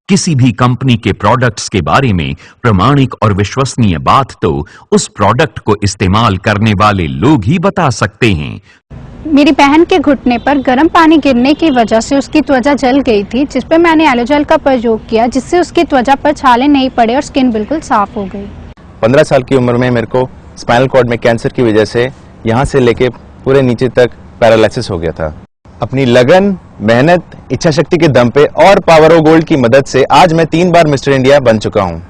किसी भी कंपनी के प्रोडक्ट्स के बारे में प्रामाणिक और विश्वसनीय बात तो उस प्रोडक्ट को इस्तेमाल करने वाले लोग ही बता सकते हैं। मेरी बहन के घुटने पर गर्म पानी गिरने की वजह से उसकी त्वचा जल गई थी, जिस पे मैंने एलोजेल का प्रयोग किया, जिससे उसकी त्वचा पर छाले नहीं पड़े और स्किन बिल्कुल साफ हो गई। 15 साल की उम्र में मेरे को स्पाइनल कॉर्ड में कैंसर की वजह से यहाँ से लेके पूरे नीचे तक पैरालिसिस हो गया था। अपनी लगन, मेहनत, इच्छा शक्ति के दम पे और पावर ऑफ गोल्ड की मदद से आज मैं 3 बार मिस्टर इंडिया बन चुका हूँ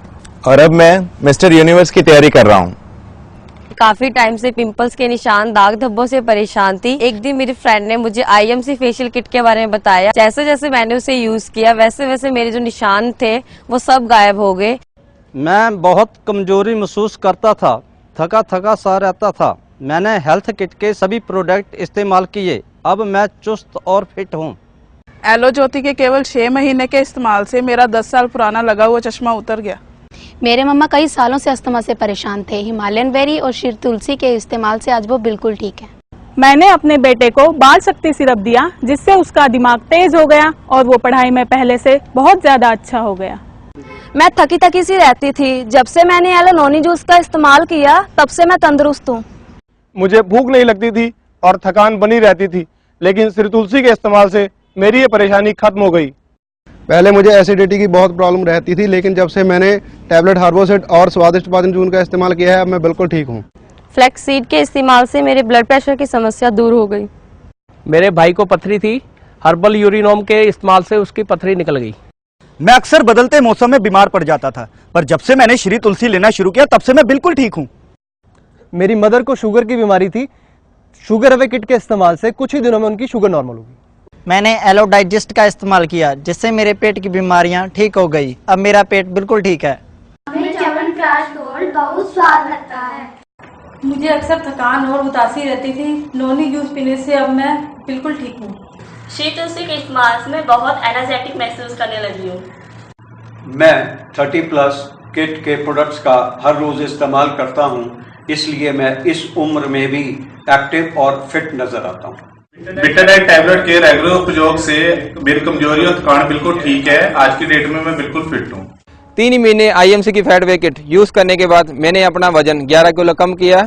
और अब मैं मिस्टर यूनिवर्स की तैयारी कर रहा हूँ। काफी टाइम से पिंपल्स के निशान, दाग धब्बों से परेशान थी। एक दिन मेरी फ्रेंड ने मुझे IMC फेशियल किट के बारे में बताया। जैसे जैसे मैंने उसे यूज किया वैसे वैसे मेरे जो निशान थे वो सब गायब हो गए। मैं बहुत कमजोरी महसूस करता था, थका थका सा रहता था। मैंने हेल्थ किट के सभी प्रोडक्ट इस्तेमाल किए, अब मैं चुस्त और फिट हूँ। एलो ज्योति के केवल 6 महीने के इस्तेमाल से मेरा 10 साल पुराना लगा हुआ चश्मा उतर गया। मेरे मम्मा कई सालों से अस्थमा से परेशान थे। हिमालयन बेरी और शीर तुलसी के इस्तेमाल से आज वो बिल्कुल ठीक है। मैंने अपने बेटे को बाल शक्ति सिरप दिया, जिससे उसका दिमाग तेज हो गया और वो पढ़ाई में पहले से बहुत ज्यादा अच्छा हो गया। मैं थकी थकी सी रहती थी, जब से मैंने एलो नोनी जूस का इस्तेमाल किया तब से मैं तंदुरुस्त हूँ। मुझे भूख नहीं लगती थी और थकान बनी रहती थी, लेकिन श्री तुलसी के इस्तेमाल से मेरी ये परेशानी खत्म हो गई। पहले मुझे एसिडिटी की बहुत प्रॉब्लम रहती थी, लेकिन जब से मैंने टैबलेट हार्बोसेट और स्वादिष्ट पाचन चूर्ण का इस्तेमाल किया है, अब मैं बिल्कुल ठीक हूँ। फ्लैक्स सीड के इस्तेमाल से मेरे ब्लड प्रेशर की समस्या दूर हो गई। मेरे भाई को पथरी थी, हर्बल यूरिनोम के इस्तेमाल से उसकी पथरी निकल गई। मैं अक्सर बदलते मौसम में बीमार पड़ जाता था, पर जब से मैंने श्री तुलसी लेना शुरू किया तब से मैं बिल्कुल ठीक हूँ। मेरी मदर को शुगर की बीमारी थी, शुगर अवे किट के इस्तेमाल से कुछ ही दिनों में उनकी शुगर नॉर्मल हो गई। मैंने एलो डाइजेस्ट का इस्तेमाल किया, जिससे मेरे पेट की बीमारियां ठीक हो गई। अब मेरा पेट बिल्कुल ठीक है। हमें च्यवनप्राश गोल्ड बहुत स्वाद लगता है। मुझे अक्सर थकान और उदासी रहती थी, नोनी जूस पीने से अब मैं बिल्कुल ठीक हूँ। श्री तुलसी के इस्तेमाल से मैं बहुत एनर्जेटिक महसूस करने लगी हूँ। मैं 30+ किट के प्रोडक्ट्स का हर रोज इस्तेमाल करता हूँ, इसलिए मैं इस उम्र में भी एक्टिव और फिट नजर आता हूँ। विटाडाइट टैबलेट के रेगुलर उपयोग से मेरी कमजोरी और थकान बिल्कुल ठीक है। आज की डेट में मैं बिल्कुल फिट हूँ। 3 महीने IMC की फैट वे किट यूज करने के बाद मैंने अपना वजन 11 किलो कम किया।